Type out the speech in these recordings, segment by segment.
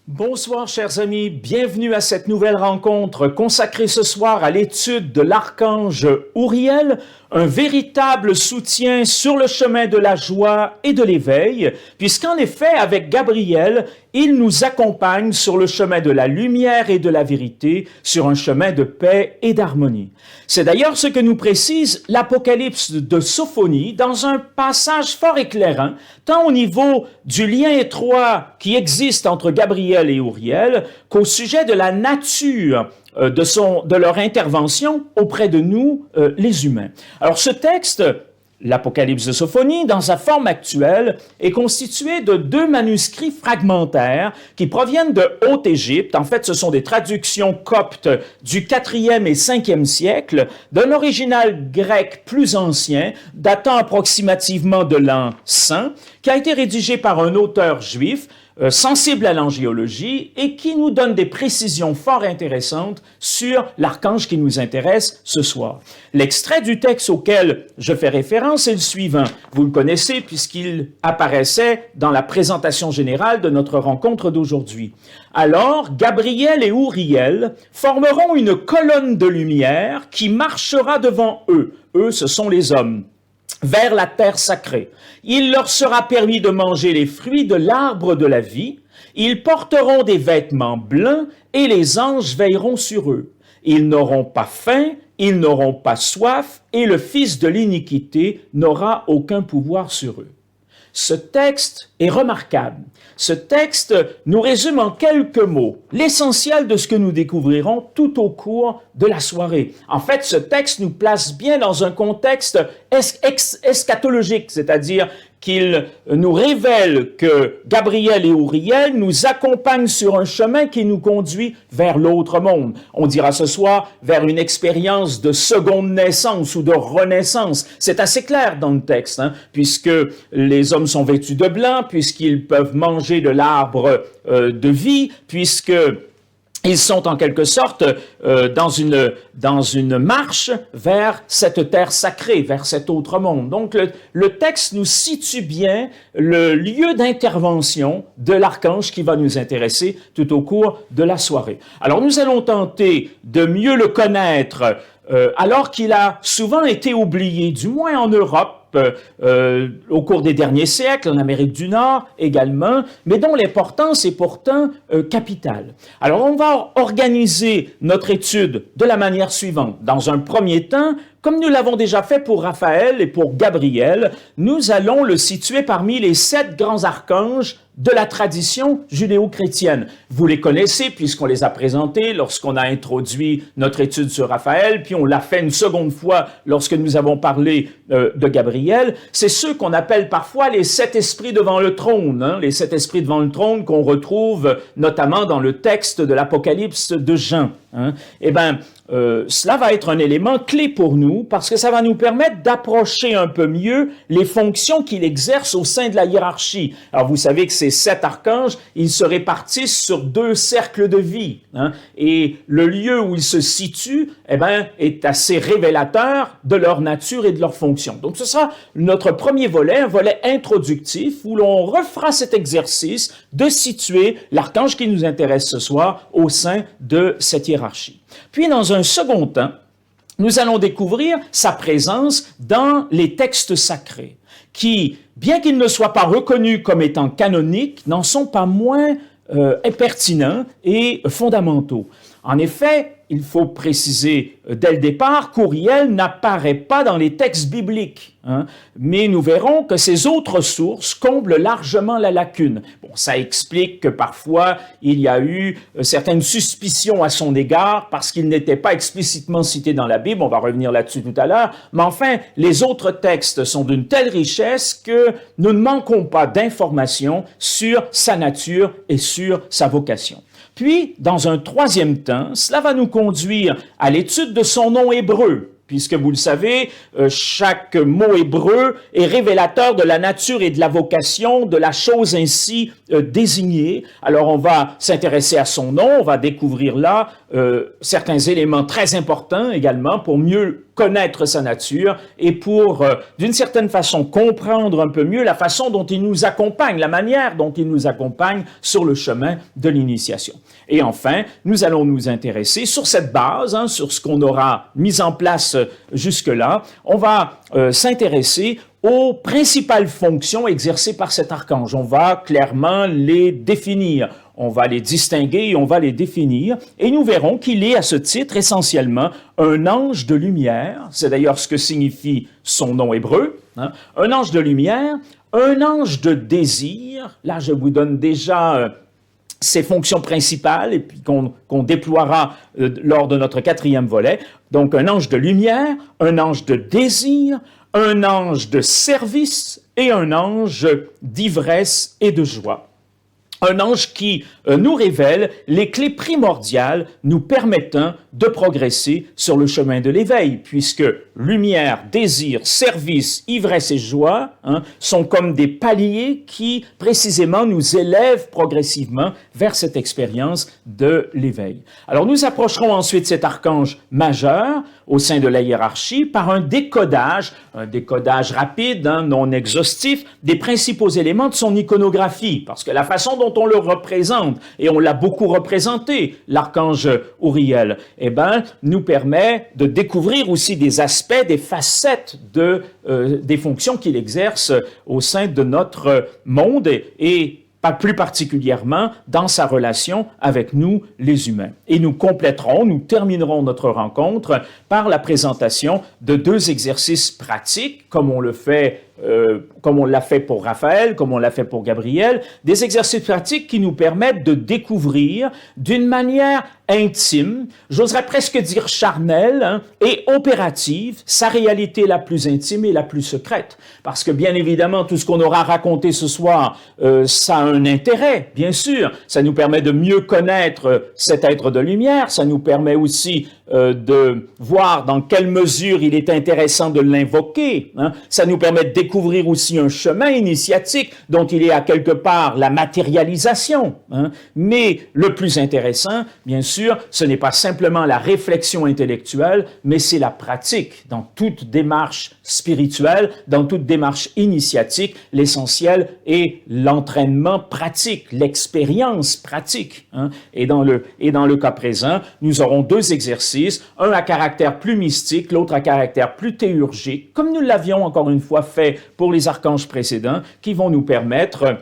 Bonsoir chers amis, bienvenue à cette nouvelle rencontre consacrée ce soir à l'étude de l'archange Uriel, un véritable soutien sur le chemin de la joie et de l'éveil, puisqu'en effet avec Gabriel, il nous accompagne sur le chemin de la lumière et de la vérité, sur un chemin de paix et d'harmonie. C'est d'ailleurs ce que nous précise l'Apocalypse de Sophonie dans un passage fort éclairant, tant au niveau du lien étroit qui existe entre Gabriel et Uriel, qu'au sujet de la nature de leur intervention auprès de nous, les humains. Alors ce texte, l'Apocalypse de Sophonie, dans sa forme actuelle, est constitué de deux manuscrits fragmentaires qui proviennent de Haute-Égypte. En fait, ce sont des traductions coptes du 4e et 5e siècle d'un original grec plus ancien, datant approximativement de l'an 100, qui a été rédigé par un auteur juif, sensible à l'angiologie et qui nous donne des précisions fort intéressantes sur l'archange qui nous intéresse ce soir. L'extrait du texte auquel je fais référence est le suivant. Vous le connaissez puisqu'il apparaissait dans la présentation générale de notre rencontre d'aujourd'hui. Alors, Gabriel et Uriel formeront une colonne de lumière qui marchera devant eux. Eux, ce sont les hommes, vers la terre sacrée. Il leur sera permis de manger les fruits de l'arbre de la vie. Ils porteront des vêtements blancs et les anges veilleront sur eux. Ils n'auront pas faim, ils n'auront pas soif et le fils de l'iniquité n'aura aucun pouvoir sur eux. Ce texte est remarquable. Ce texte nous résume en quelques mots l'essentiel de ce que nous découvrirons tout au cours de la soirée. En fait, ce texte nous place bien dans un contexte eschatologique, c'est-à-dire qu'il nous révèle que Gabriel et Uriel nous accompagnent sur un chemin qui nous conduit vers l'autre monde. On dira ce soir vers une expérience de seconde naissance ou de renaissance. C'est assez clair dans le texte, puisque les hommes sont vêtus de blanc, puisqu'ils peuvent manger de l'arbre de vie, puisque ils sont en quelque sorte dans une marche vers cette terre sacrée, vers cet autre monde. Donc le texte nous situe bien le lieu d'intervention de l'archange qui va nous intéresser tout au cours de la soirée. Alors nous allons tenter de mieux le connaître alors qu'il a souvent été oublié, du moins en Europe, au cours des derniers siècles, en Amérique du Nord également, mais dont l'importance est pourtant capitale. Alors, on va organiser notre étude de la manière suivante. Dans un premier temps, comme nous l'avons déjà fait pour Raphaël et pour Gabriel, nous allons le situer parmi les 7 grands archanges de la tradition judéo-chrétienne. Vous les connaissez puisqu'on les a présentés lorsqu'on a introduit notre étude sur Raphaël, puis on l'a fait une seconde fois lorsque nous avons parlé de Gabriel. C'est ceux qu'on appelle parfois les 7 esprits devant le trône, les 7 esprits devant le trône qu'on retrouve notamment dans le texte de l'Apocalypse de Jean. Eh bien, cela va être un élément clé pour nous parce que ça va nous permettre d'approcher un peu mieux les fonctions qu'il exerce au sein de la hiérarchie. Alors, vous savez que ces 7 archanges, ils se répartissent sur 2 cercles de vie. Et le lieu où ils se situent, eh bien, est assez révélateur de leur nature et de leur fonction. Donc, ce sera notre premier volet, un volet introductif où l'on refera cet exercice de situer l'archange qui nous intéresse ce soir au sein de cette hiérarchie. Puis, dans un second temps, nous allons découvrir sa présence dans les textes sacrés, qui, bien qu'ils ne soient pas reconnus comme étant canoniques, n'en sont pas moins pertinents et fondamentaux. En effet, il faut préciser dès le départ qu'Uriel n'apparaît pas dans les textes bibliques, mais nous verrons que ces autres sources comblent largement la lacune. Bon, ça explique que parfois il y a eu certaines suspicions à son égard parce qu'il n'était pas explicitement cité dans la Bible, on va revenir là-dessus tout à l'heure, mais enfin, les autres textes sont d'une telle richesse que nous ne manquons pas d'informations sur sa nature et sur sa vocation. Puis, dans un troisième temps, cela va nous conduire à l'étude de son nom hébreu, puisque vous le savez, chaque mot hébreu est révélateur de la nature et de la vocation de la chose ainsi désignée. Alors, on va s'intéresser à son nom, on va découvrir là certains éléments très importants également pour mieux connaître sa nature et pour, d'une certaine façon, comprendre un peu mieux la façon dont il nous accompagne, la manière dont il nous accompagne sur le chemin de l'initiation. Et enfin, nous allons nous intéresser sur cette base, sur ce qu'on aura mis en place jusque-là, on va s'intéresser aux principales fonctions exercées par cet archange. On va clairement les définir. On va les distinguer et on va les définir. Et nous verrons qu'il est à ce titre essentiellement un ange de lumière. C'est d'ailleurs ce que signifie son nom hébreu. Un ange de lumière, un ange de désir. Là, je vous donne déjà ses fonctions principales et puis qu'on déploiera lors de notre 4e volet. Donc, un ange de lumière, un ange de désir, un ange de service et un ange d'ivresse et de joie. Un ange qui nous révèle les clés primordiales nous permettant de progresser sur le chemin de l'éveil, puisque lumière, désir, service, ivresse et joie sont comme des paliers qui, précisément, nous élèvent progressivement vers cette expérience de l'éveil. Alors, nous approcherons ensuite cet archange majeur au sein de la hiérarchie par un décodage rapide, non exhaustif, des principaux éléments de son iconographie, parce que la façon dont on le représente, et on l'a beaucoup représenté, l'archange Uriel, nous permet de découvrir aussi des aspects, des facettes des fonctions qu'il exerce au sein de notre monde et plus particulièrement dans sa relation avec nous, les humains. Et nous terminerons notre rencontre par la présentation de 2 exercices pratiques, comme on l'a fait pour Raphaël, comme on l'a fait pour Gabriel, des exercices pratiques qui nous permettent de découvrir d'une manière intime, j'oserais presque dire charnelle et opérative, sa réalité la plus intime et la plus secrète. Parce que bien évidemment, tout ce qu'on aura raconté ce soir, ça a un intérêt, bien sûr. Ça nous permet de mieux connaître cet être de lumière, ça nous permet aussi de voir dans quelle mesure il est intéressant de l'invoquer. Ça nous permet de découvrir aussi un chemin initiatique dont il est à quelque part la matérialisation. Mais le plus intéressant, bien sûr, ce n'est pas simplement la réflexion intellectuelle, mais c'est la pratique. Dans toute démarche spirituelle, dans toute démarche initiatique, l'essentiel est l'entraînement pratique, l'expérience pratique. Et dans le cas présent, nous aurons 2 exercices, un à caractère plus mystique, l'autre à caractère plus théurgique, comme nous l'avions encore une fois fait pour les archanges précédents, qui vont nous permettre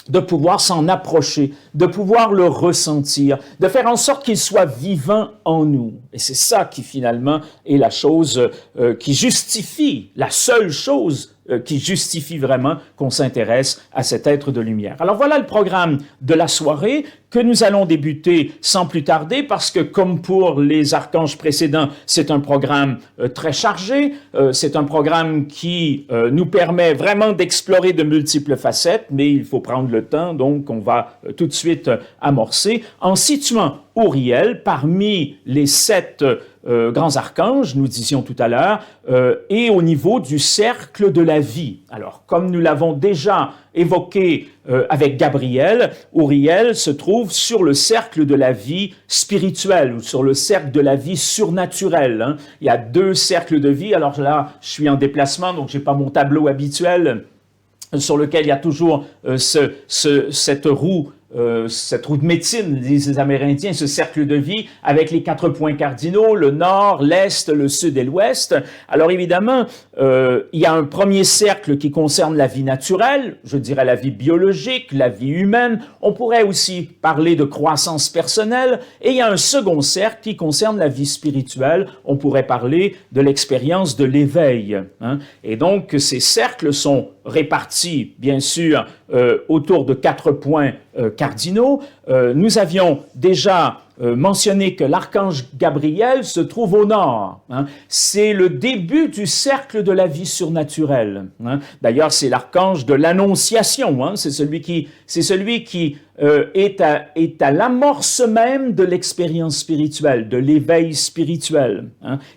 de pouvoir s'en approcher, de pouvoir le ressentir, de faire en sorte qu'il soit vivant en nous. Et c'est ça qui finalement est la chose qui justifie, la seule chose qui justifie vraiment qu'on s'intéresse à cet être de lumière. Alors voilà le programme de la soirée que nous allons débuter sans plus tarder parce que comme pour les archanges précédents, c'est un programme très chargé, c'est un programme qui nous permet vraiment d'explorer de multiples facettes, mais il faut prendre le temps, donc on va tout de suite amorcer en situant Uriel parmi les 7 grands archanges, nous disions tout à l'heure, et au niveau du cercle de la vie. Alors, comme nous l'avons déjà évoqué avec Gabriel, Uriel se trouve sur le cercle de la vie spirituelle ou sur le cercle de la vie surnaturelle. Il y a 2 cercles de vie. Alors là, je suis en déplacement, donc j'ai pas mon tableau habituel sur lequel il y a toujours cette roue de médecine, disent les Amérindiens, ce cercle de vie avec les 4 points cardinaux, le nord, l'est, le sud et l'ouest. Alors évidemment, il y a un premier cercle qui concerne la vie naturelle, je dirais la vie biologique, la vie humaine. On pourrait aussi parler de croissance personnelle. Et il y a un second cercle qui concerne la vie spirituelle. On pourrait parler de l'expérience de l'éveil. Et donc, ces cercles sont répartis, bien sûr, autour de 4 points cardinaux. Nous avions déjà mentionné que l'archange Gabriel se trouve au nord. C'est le début du cercle de la vie surnaturelle. D'ailleurs, c'est l'archange de l'annonciation. C'est celui qui est à l'amorce même de l'expérience spirituelle, de l'éveil spirituel.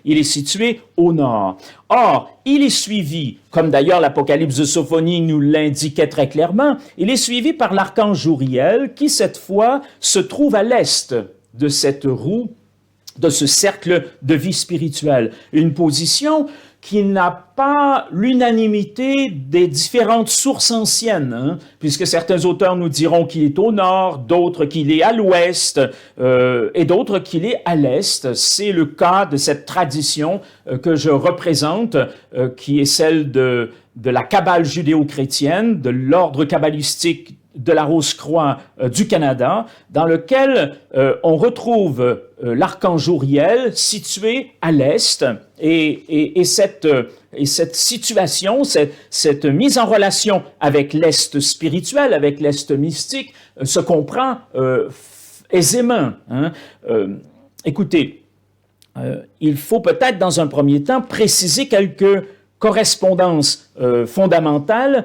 Il est situé au nord. Or, il est suivi, comme d'ailleurs l'Apocalypse de Sophonie nous l'indiquait très clairement, il est suivi par l'archange Uriel qui, cette fois, se trouve à l'est de cette roue de ce cercle de vie spirituelle. Une position qui n'a pas l'unanimité des différentes sources anciennes, hein, puisque certains auteurs nous diront qu'il est au nord, d'autres qu'il est à l'ouest, et d'autres qu'il est à l'est. C'est le cas de cette tradition que je représente, qui est celle de la Kabbale judéo-chrétienne, de l'ordre kabbalistique de la Rose-Croix du Canada, dans lequel on retrouve l'archange Uriel situé à l'est, et cette situation, cette mise en relation avec l'est spirituel, avec l'est mystique, se comprend aisément. Hein. Écoutez, il faut peut-être dans un premier temps préciser quelques correspondances fondamentales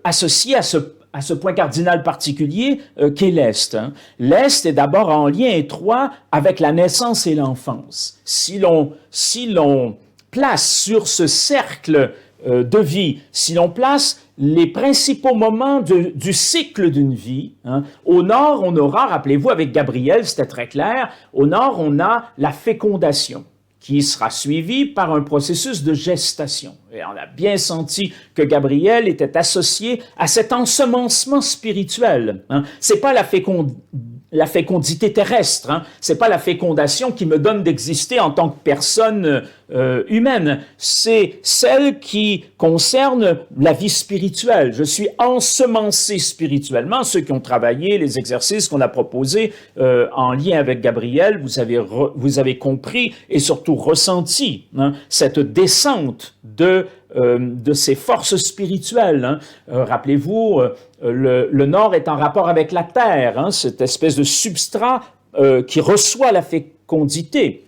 associées à ce point cardinal particulier qu'est l'Est. Hein. L'Est est d'abord en lien étroit avec la naissance et l'enfance. Si l'on place sur ce cercle de vie, si l'on place les principaux moments du cycle d'une vie, hein, au nord, on aura, rappelez-vous, avec Gabriel, c'était très clair, au nord, on a la fécondation, qui sera suivi par un processus de gestation. Et on a bien senti que Gabriel était associé à cet ensemencement spirituel. Hein. C'est pas la fécondité terrestre, hein. C'est pas la fécondation qui me donne d'exister en tant que personne humaine. C'est celle qui concerne la vie spirituelle. Je suis ensemencé spirituellement. Ceux qui ont travaillé les exercices qu'on a proposés en lien avec Gabriel, vous avez compris et surtout ressenti, hein, cette descente de ces forces spirituelles. Hein. Rappelez-vous, le Nord est en rapport avec la Terre, hein, cette espèce de substrat qui reçoit la fécondité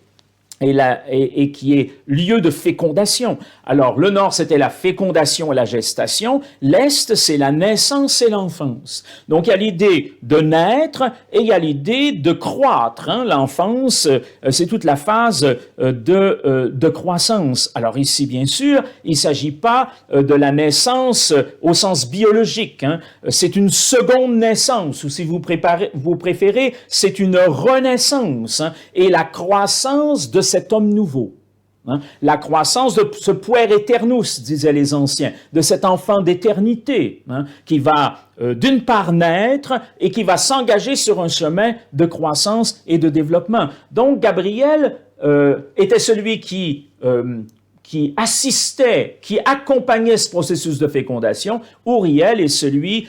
et qui est lieu de fécondation. Alors, le Nord, c'était la fécondation et la gestation. L'Est, c'est la naissance et l'enfance. Donc, il y a l'idée de naître et il y a l'idée de croître. Hein. L'enfance, c'est toute la phase de croissance. Alors ici, bien sûr, il ne s'agit pas de la naissance au sens biologique. Hein. C'est une seconde naissance, ou si vous préférez, c'est une renaissance. Hein. Et la croissance de cet homme nouveau. Hein? La croissance de ce puer aeternus, disaient les anciens, de cet enfant d'éternité, hein, qui va d'une part naître et qui va s'engager sur un chemin de croissance et de développement. Donc Gabriel était celui qui assistait, qui accompagnait ce processus de fécondation. Uriel est celui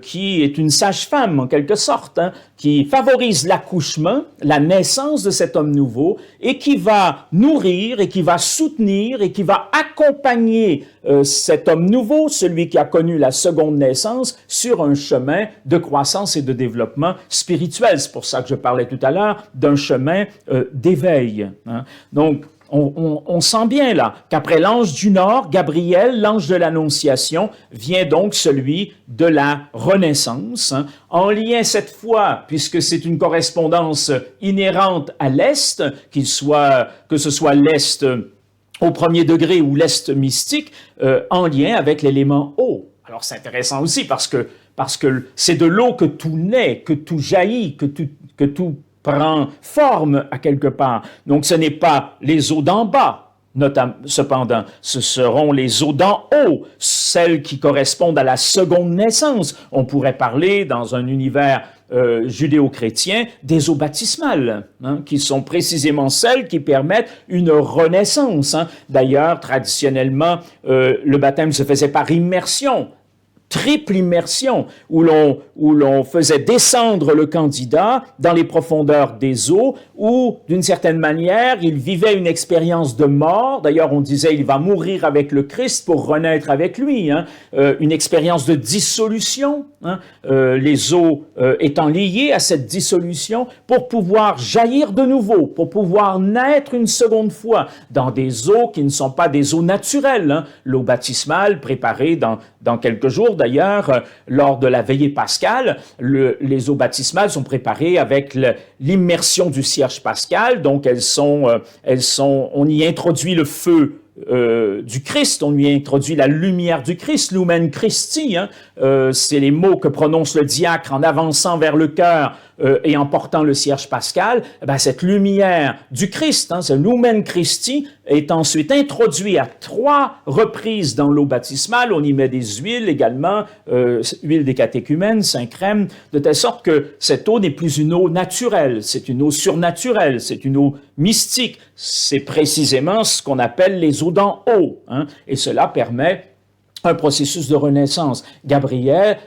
qui est une sage-femme, en quelque sorte, hein, qui favorise l'accouchement, la naissance de cet homme nouveau, et qui va nourrir, et qui va soutenir, et qui va accompagner cet homme nouveau, celui qui a connu la seconde naissance, sur un chemin de croissance et de développement spirituel. C'est pour ça que je parlais tout à l'heure d'un chemin d'éveil. Hein. Donc, on sent bien là qu'après l'ange du Nord, Gabriel, l'ange de l'Annonciation, vient donc celui de la Renaissance, hein, en lien cette fois, puisque c'est une correspondance inhérente à l'Est, que ce soit l'Est au premier degré ou l'Est mystique, en lien avec l'élément eau. Alors c'est intéressant aussi parce que c'est de l'eau que tout naît, que tout jaillit, que tout prend forme à quelque part. Donc ce n'est pas les eaux d'en bas, cependant, ce seront les eaux d'en haut, celles qui correspondent à la seconde naissance. On pourrait parler, dans un univers judéo-chrétien, des eaux baptismales, hein, qui sont précisément celles qui permettent une renaissance. Hein. D'ailleurs, traditionnellement, le baptême se faisait par immersion, triple immersion, où l'on faisait descendre le candidat dans les profondeurs des eaux, où, d'une certaine manière, il vivait une expérience de mort. D'ailleurs, on disait, il va mourir avec le Christ pour renaître avec lui. Hein. Une expérience de dissolution, hein. Les eaux étant liées à cette dissolution, pour pouvoir jaillir de nouveau, pour pouvoir naître une seconde fois dans des eaux qui ne sont pas des eaux naturelles. Hein. L'eau baptismale préparée dans quelques jours, d'ailleurs, lors de la veillée pascale, les eaux baptismales sont préparées avec l'immersion du cierge pascal, donc on y introduit le feu du Christ. On lui introduit la lumière du Christ, Lumen Christi. Hein. C'est les mots que prononce le diacre en avançant vers le chœur et en portant le cierge pascal. Cette lumière du Christ, hein, ce Lumen Christi, est ensuite introduit à 3 reprises dans l'eau baptismale. On y met des huiles également, huile des catéchumènes, Saint-Crème, de telle sorte que cette eau n'est plus une eau naturelle, c'est une eau surnaturelle, c'est une eau mystique. C'est précisément ce qu'on appelle les eaux d'en haut, hein, et cela permet un processus de renaissance. Gabriel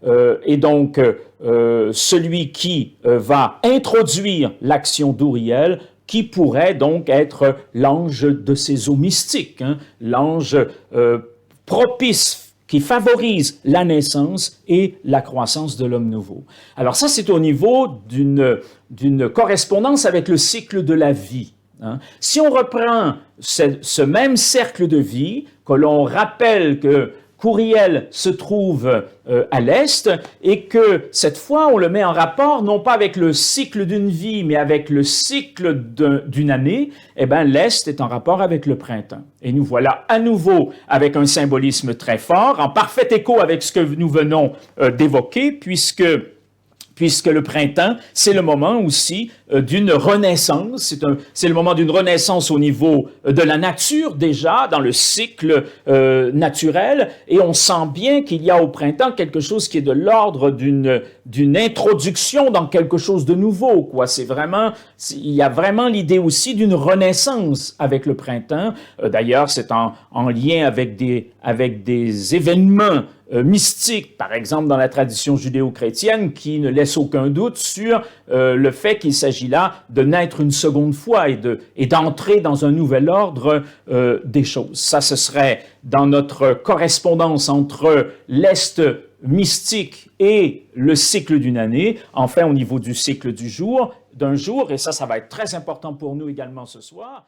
est donc celui qui va introduire l'action d'Uriel, qui pourrait donc être l'ange de ces eaux mystiques, hein, l'ange propice qui favorise la naissance et la croissance de l'homme nouveau. Alors ça, c'est au niveau d'une correspondance avec le cycle de la vie. Hein. Si on reprend ce même cercle de vie, que l'on rappelle qu'Uriel se trouve à l'est et que cette fois on le met en rapport non pas avec le cycle d'une vie mais avec le cycle d'une année, eh bien l'est est en rapport avec le printemps. Et nous voilà à nouveau avec un symbolisme très fort, en parfait écho avec ce que nous venons d'évoquer, puisque le printemps, c'est le moment aussi d'une renaissance. C'est le moment d'une renaissance au niveau de la nature déjà, dans le cycle naturel. Et on sent bien qu'il y a au printemps quelque chose qui est de l'ordre d'une introduction dans quelque chose de nouveau, quoi. Il y a vraiment l'idée aussi d'une renaissance avec le printemps. D'ailleurs, c'est en lien avec des événements mystique, par exemple dans la tradition judéo-chrétienne, qui ne laisse aucun doute sur le fait qu'il s'agit là de naître une seconde fois et d'entrer dans un nouvel ordre des choses. Ça, ce serait dans notre correspondance entre l'Est mystique et le cycle d'une année, enfin au niveau du cycle d'un jour, et ça va être très important pour nous également ce soir.